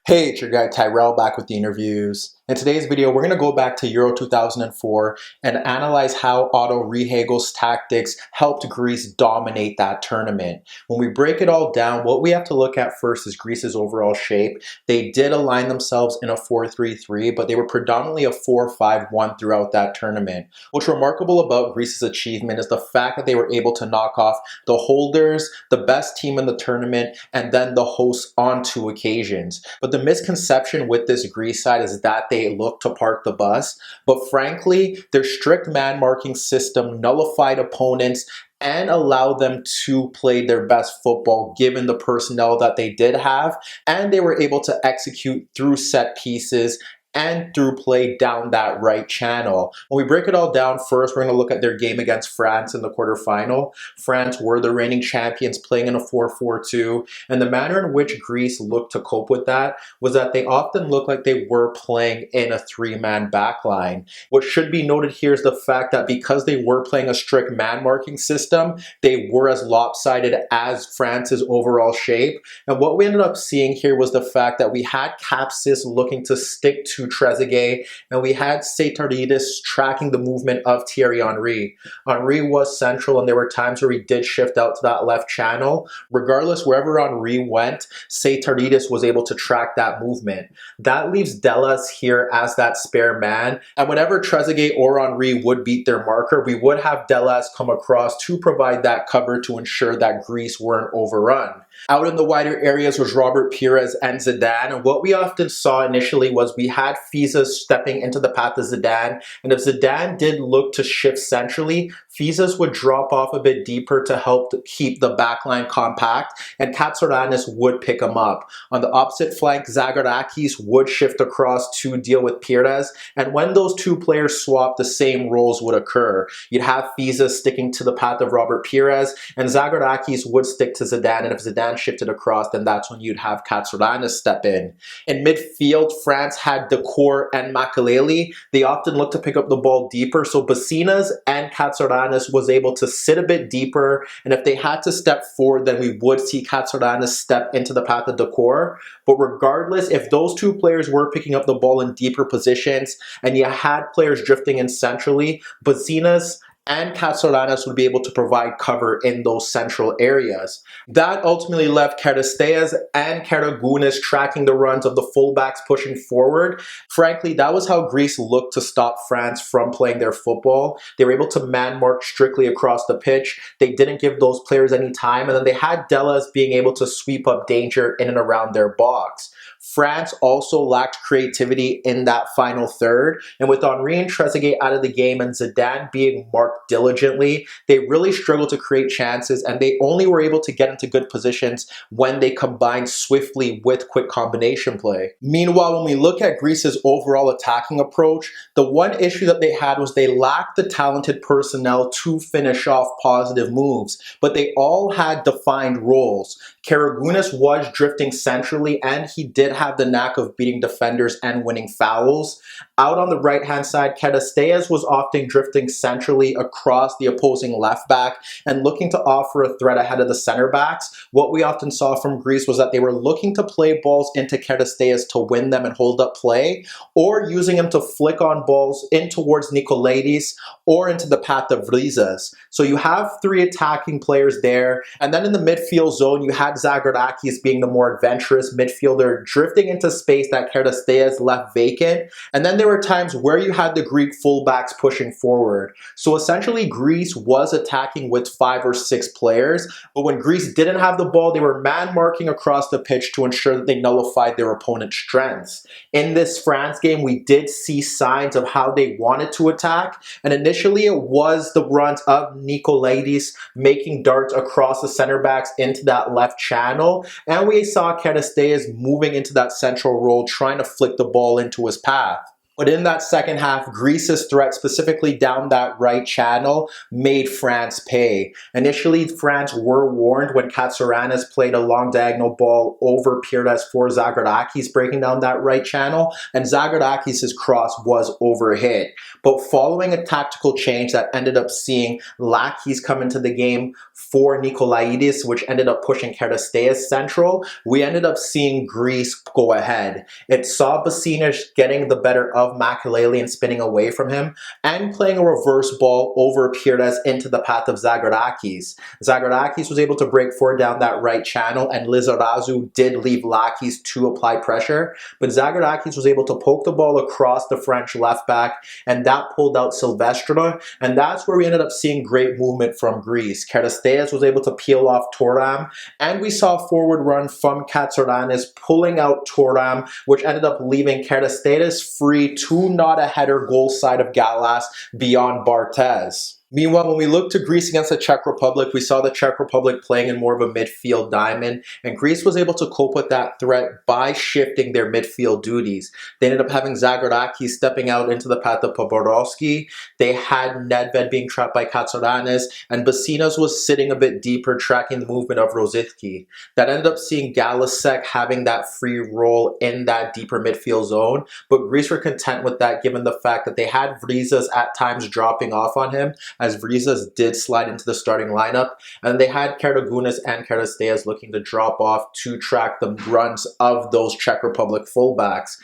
Hey, it's your guy Tyrrell back with the InnerViews. In today's video, we're going to go back to Euro 2004 and analyze how Otto Rehhagel's tactics helped Greece dominate that tournament. When we break it all down, what we have to look at first is Greece's overall shape. They did align themselves in a 4-3-3, but they were predominantly a 4-5-1 throughout that tournament. What's remarkable about Greece's achievement is the fact that they were able to knock off the holders, the best team in the tournament, and then the hosts on 2 occasions. But the misconception with this Greece side is that they look to park the bus, but frankly, their strict man-marking system nullified opponents and allowed them to play their best football given the personnel that they did have, and they were able to execute through set pieces and through play down that right channel. When we break it all down, first we're going to look at their game against France in the quarterfinal. France were the reigning champions playing in a 4-4-2, and the manner in which Greece looked to cope with that was that they often looked like they were playing in a 3-man backline. What should be noted here is the fact that because they were playing a strict man-marking system, they were as lopsided as France's overall shape. And what we ended up seeing here was the fact that we had Kapsis looking to stick to Trezeguet, and we had Seitaridis tracking the movement of Thierry Henry. Henry was central, and there were times where he did shift out to that left channel. Regardless, wherever Henry went, Seitaridis was able to track that movement. That leaves Dellas here as that spare man, and whenever Trezeguet or Henry would beat their marker, we would have Dellas come across to provide that cover to ensure that Greece weren't overrun. Out in the wider areas was Robert Pires and Zidane, and what we often saw initially was we had Fyssas stepping into the path of Zidane, and if Zidane did look to shift centrally, Fyssas would drop off a bit deeper to help to keep the backline compact, and Tyrrell would pick him up. On the opposite flank, Zagorakis would shift across to deal with Pires, and when those two players swapped, the same roles would occur. You'd have Fyssas sticking to the path of Robert Pires, and Zagorakis would stick to Zidane, and if Zidane shifted across, then that's when you'd have Charisteas step in. In midfield, France had Decor and Makelele. They often looked to pick up the ball deeper, so Basinas and Charisteas was able to sit a bit deeper, and if they had to step forward, then we would see Charisteas step into the path of Decor. But regardless, if those two players were picking up the ball in deeper positions, and you had players drifting in centrally, Basinas and Charisteas would be able to provide cover in those central areas. That ultimately left Charisteas and Karagounis tracking the runs of the fullbacks pushing forward. Frankly, that was how Greece looked to stop France from playing their football. They were able to man-mark strictly across the pitch. They didn't give those players any time, and then they had Dellas being able to sweep up danger in and around their box. France also lacked creativity in that final third, and with Henry and Trezeguet out of the game and Zidane being marked diligently, they really struggled to create chances, and they only were able to get into good positions when they combined swiftly with quick combination play. Meanwhile, when we look at Greece's overall attacking approach, the one issue that they had was they lacked the talented personnel to finish off positive moves, but they all had defined roles. Karagounis was drifting centrally, and he did have the knack of beating defenders and winning fouls. Out on the right-hand side, Charisteas was often drifting centrally across the opposing left back and looking to offer a threat ahead of the center backs. What we often saw from Greece was that they were looking to play balls into Charisteas to win them and hold up play, or using him to flick on balls in towards Giorgos or into the path of Vryzas. So you have 3 attacking players there, and then in the midfield zone, you had Zagorakis being the more adventurous midfielder, drifting into space that Charisteas left vacant, and then there were times where you had the Greek fullbacks pushing forward. So essentially, Greece was attacking with 5 or 6 players, but when Greece didn't have the ball, they were man-marking across the pitch to ensure that they nullified their opponent's strengths. In this France game, we did see signs of how they wanted to attack, and initially it was the runs of Giorgos making darts across the center backs into that left channel, and we saw Charisteas moving into that central role, trying to flick the ball into his path. But in that second half, Greece's threat, specifically down that right channel, made France pay. Initially, France were warned when Tyrrell played a long diagonal ball over Tsiartas for Zagorakis breaking down that right channel, and Zagorakis' cross was overhit. But following a tactical change that ended up seeing Lakis come into the game for Nikolaidis, which ended up pushing Charisteas central, we ended up seeing Greece go ahead. It saw Basinas getting the better of Makaleli and spinning away from him, and playing a reverse ball over Tsiartas into the path of Zagorakis. Zagorakis was able to break forward down that right channel, and Lizarazu did leave Lakis to apply pressure, but Zagorakis was able to poke the ball across the French left back, and that pulled out Silvestre, and that's where we ended up seeing great movement from Greece. Charisteas was able to peel off Thuram, and we saw a forward run from Katsouranis pulling out Thuram, which ended up leaving Charisteas free to not a header goal side of Dellas beyond Barthez. Meanwhile, when we look to Greece against the Czech Republic, we saw the Czech Republic playing in more of a midfield diamond, and Greece was able to cope with that threat by shifting their midfield duties. They ended up having Zagorakis stepping out into the path of Pavorovsky. They had Nedved being trapped by Katsouranis, and Basinas was sitting a bit deeper, tracking the movement of Rosicky. That ended up seeing Galasek having that free role in that deeper midfield zone, but Greece were content with that given the fact that they had Vryzas at times dropping off on him, as Vryzas did slide into the starting lineup, and they had Karagounis and Charisteas looking to drop off to track the runs of those Czech Republic fullbacks.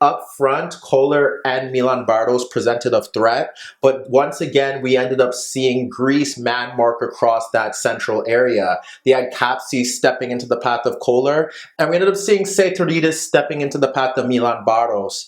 Up front, Kohler and Milan Bardos presented a threat, but once again, we ended up seeing Greece man mark across that central area. They had Kapsis stepping into the path of Kohler, and we ended up seeing Seitaridis stepping into the path of Milan Bardos.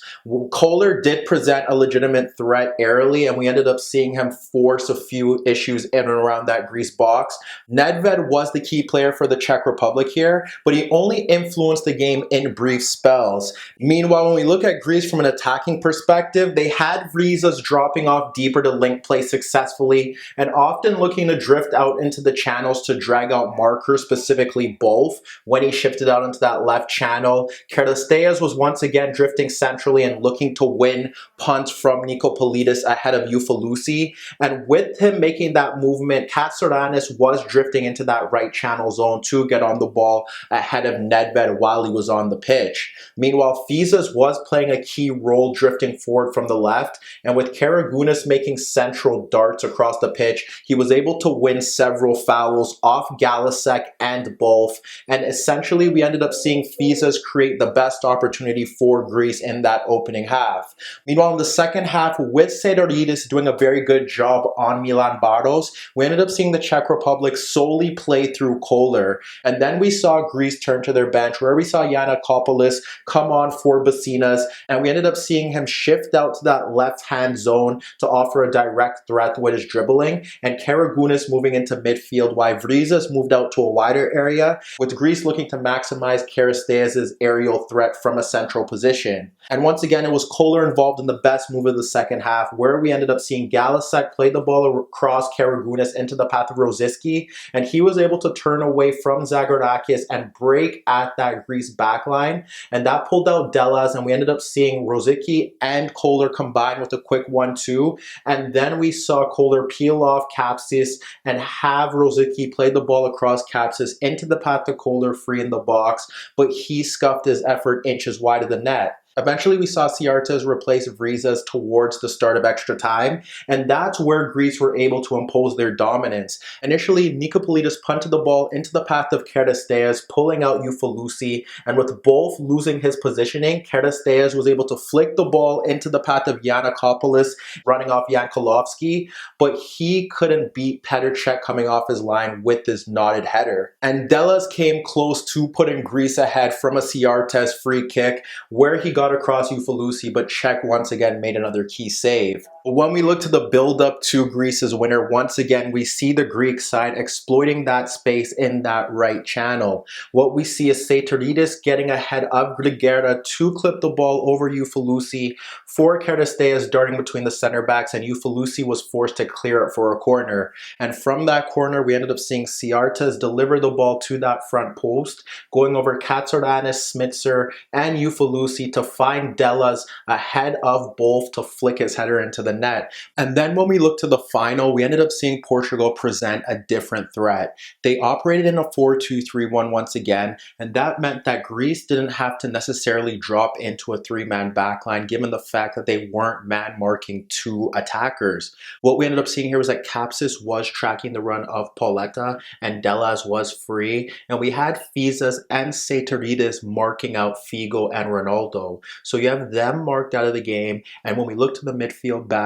Kohler did present a legitimate threat early, and we ended up seeing him force a few issues in and around that Greece box. Nedved was the key player for the Czech Republic here, but he only influenced the game in brief spells. Meanwhile, when we look at Greece from an attacking perspective, they had Vryzas dropping off deeper to link play successfully, and often looking to drift out into the channels to drag out markers, specifically both, when he shifted out into that left channel. Charisteas was once again drifting centrally and looking to win punts from Giannakopoulos ahead of Ufolusi, and with him making that movement, Katsouranis was drifting into that right channel zone to get on the ball ahead of Nedved while he was on the pitch. Meanwhile, Fyssas was playing a key role drifting forward from the left, and with Karagounis making central darts across the pitch, he was able to win several fouls off Galasek and both, and essentially we ended up seeing Fyssas create the best opportunity for Greece in that opening half. Meanwhile, in the second half, with Seitaridis doing a very good job on Milan Bardos, we ended up seeing the Czech Republic solely play through Kohler, and then we saw Greece turn to their bench, where we saw Giannakopoulos come on for Basinas, and we ended up seeing him shift out to that left-hand zone to offer a direct threat with his dribbling, and Karagounis moving into midfield while Vryzas moved out to a wider area, with Greece looking to maximize Charisteas' aerial threat from a central position. And once again, it was Kohler involved in the best move of the second half, where we ended up seeing Galasek play the ball across Karagounis into the path of Rosicky, and he was able to turn away from Zagorakis and break at that Greece backline, and that pulled out Dellas, and we ended up seeing Rosicky and Kohler combine with a quick 1-2, and then we saw Kohler peel off Kapsis and have Rosicky play the ball across Kapsis into the path of Kohler free in the box, but he scuffed his effort inches wide of the net. Eventually, we saw Tsiartas replace Vryzas towards the start of extra time, and that's where Greece were able to impose their dominance. Initially, Giannakopoulos punted the ball into the path of Charisteas, pulling out Ufolusi, and with both losing his positioning, Charisteas was able to flick the ball into the path of Giannakopoulos, running off Jan Kolovsky, but he couldn't beat Petr Cech coming off his line with this knotted header. And Dellas came close to putting Greece ahead from a Tsiartas free kick, where he got across Ufolusi, but Czech once again made another key save. When we look to the build-up to Greece's winner, once again, we see the Greek side exploiting that space in that right channel. What we see is Seitaridis getting ahead of Grigera to clip the ball over Euphilousi for Charisteas darting between the center backs, and Euphilousi was forced to clear it for a corner. And from that corner, we ended up seeing Tsiartas deliver the ball to that front post, going over Katsouranis, Smitser, and Euphilousi to find Dellas ahead of both to flick his header into the net. And then when we look to the final, we ended up seeing Portugal present a different threat. They operated in a 4-2-3-1 once again, and that meant that Greece didn't have to necessarily drop into a three-man backline given the fact that they weren't man-marking two attackers. What we ended up seeing here was that Kapsis was tracking the run of Pauletta and Dellas was free, and we had Fyssas and Seitaridis marking out Figo and Ronaldo. So you have them marked out of the game, and when we look to the midfield battle,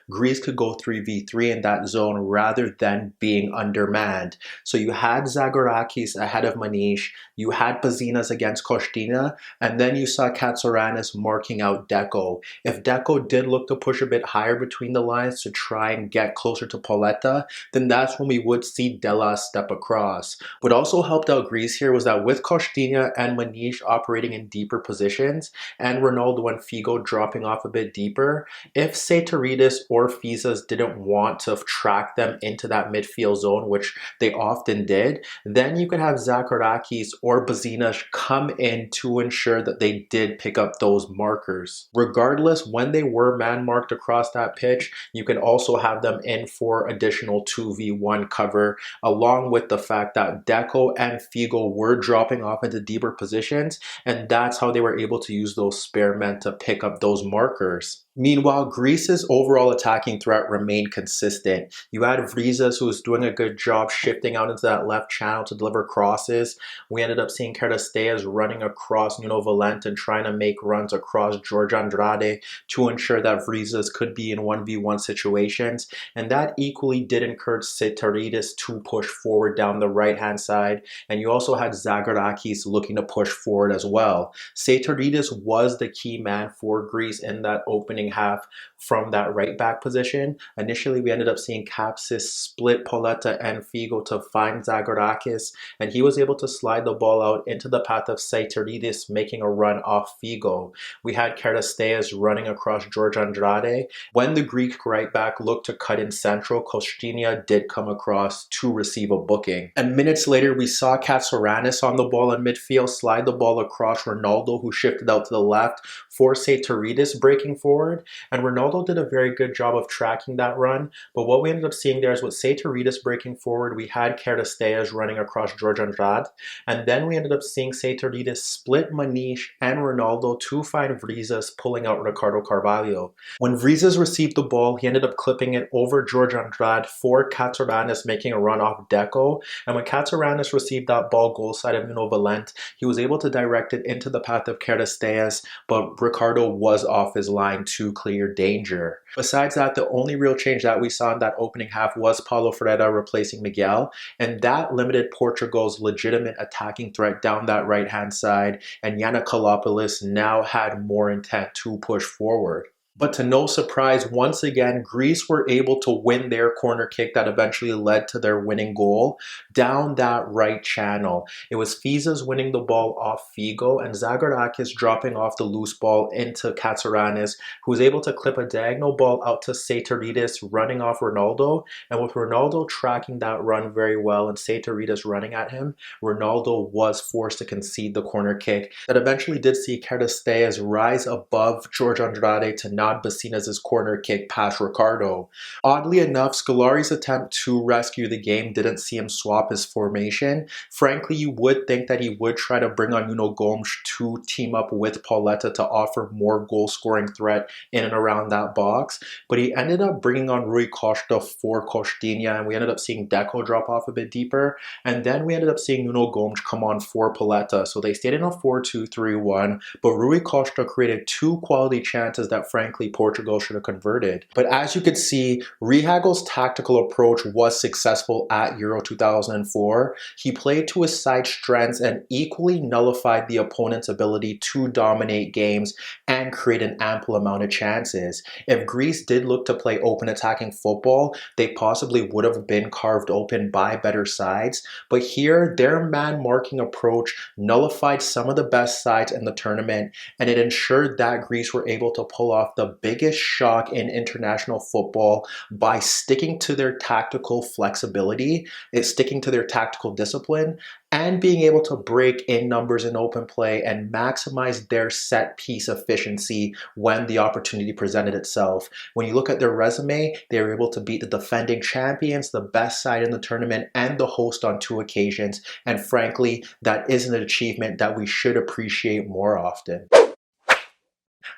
Greece could go 3v3 in that zone rather than being undermanned. So you had Zagorakis ahead of Manish, you had Basinas against Costina, and then you saw Katsouranis marking out Deco. If Deco did look to push a bit higher between the lines to try and get closer to Pauletta, then that's when we would see Dellas step across. What also helped out Greece here was that with Costina and Manish operating in deeper positions, and Ronaldo and Figo dropping off a bit deeper, if Seitaridis or Fyssas didn't want to track them into that midfield zone, which they often did, then you could have Zagorakis or Basinas come in to ensure that they did pick up those markers. Regardless, when they were man-marked across that pitch, you can also have them in for additional 2v1 cover, along with the fact that Deco and Figo were dropping off into deeper positions, and that's how they were able to use those spare men to pick up those markers. Meanwhile, Greece's overall attacking threat remained consistent. You had Vryzas, who was doing a good job shifting out into that left channel to deliver crosses. We ended up seeing Charisteas running across Nuno Valente and trying to make runs across George Andrade to ensure that Vryzas could be in 1v1 situations. And that equally did encourage Seitaridis to push forward down the right-hand side. And you also had Zagorakis looking to push forward as well. Seitaridis was the key man for Greece in that opening half from that right back position. Initially, we ended up seeing Kapsis split Pauletta and Figo to find Zagorakis, and he was able to slide the ball out into the path of Seitaridis, making a run off Figo. We had Charisteas running across George Andrade. When the Greek right back looked to cut in central, Costina did come across to receive a booking. And minutes later, we saw Katsouranis on the ball in midfield slide the ball across Ronaldo, who shifted out to the left for Seitaridis breaking forward, and Ronaldo did a very good job of tracking that run. But what we ended up seeing there is with Seitaridis breaking forward, we had Charisteas running across George Andrade, and then we ended up seeing Seitaridis split Manish and Ronaldo to find Vryzas pulling out Ricardo Carvalho. When Vryzas received the ball, he ended up clipping it over George Andrade for Katsouranis making a run off Deco, and when Katsouranis received that ball goal side of Nuno Valente, he was able to direct it into the path of Charisteas, but Ricardo was off his line to clear danger. Besides that, the only real change that we saw in that opening half was Paulo Ferreira replacing Miguel, and that limited Portugal's legitimate attacking threat down that right-hand side, and Giannakopoulos now had more intent to push forward. But to no surprise, once again, Greece were able to win their corner kick that eventually led to their winning goal down that right channel. It was Fyssas winning the ball off Figo and Zagorakis dropping off the loose ball into Katsouranis, who was able to clip a diagonal ball out to Seitaridis running off Ronaldo. And with Ronaldo tracking that run very well and Seitaridis running at him, Ronaldo was forced to concede the corner kick that eventually did see Charisteas rise above George Andrade to not Basinas' corner kick past Ricardo. Oddly enough, Scolari's attempt to rescue the game didn't see him swap his formation. Frankly, you would think that he would try to bring on Nuno Gomes to team up with Pauletta to offer more goal-scoring threat in and around that box, but he ended up bringing on Rui Costa for Costinha, and we ended up seeing Deco drop off a bit deeper, and then we ended up seeing Nuno Gomes come on for Pauletta. So they stayed in a 4-2-3-1, but Rui Costa created two quality chances that frankly frankly, Portugal should have converted. But as you could see, Rehhagel's tactical approach was successful at Euro 2004. He played to his side's strengths and equally nullified the opponent's ability to dominate games and create an ample amount of chances. If Greece did look to play open attacking football, they possibly would have been carved open by better sides. But here, their man-marking approach nullified some of the best sides in the tournament, and it ensured that Greece were able to pull off the biggest shock in international football by sticking to their tactical flexibility, sticking to their tactical discipline, and being able to break in numbers in open play and maximize their set piece efficiency when the opportunity presented itself. When you look at their resume, they were able to beat the defending champions, the best side in the tournament, and the host on 2 occasions. And frankly, that is an achievement that we should appreciate more often.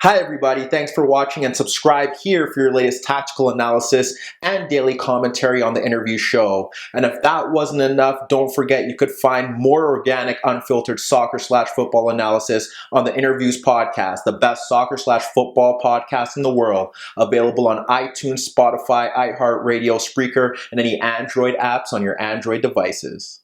Hi everybody, thanks for watching, and subscribe here for your latest tactical analysis and daily commentary on the InnerViews show. And if that wasn't enough, don't forget you could find more organic, unfiltered soccer/football analysis on the InnerViews podcast, the best soccer/football podcast in the world, available on iTunes, Spotify, iHeartRadio, Spreaker, and any Android apps on your Android devices.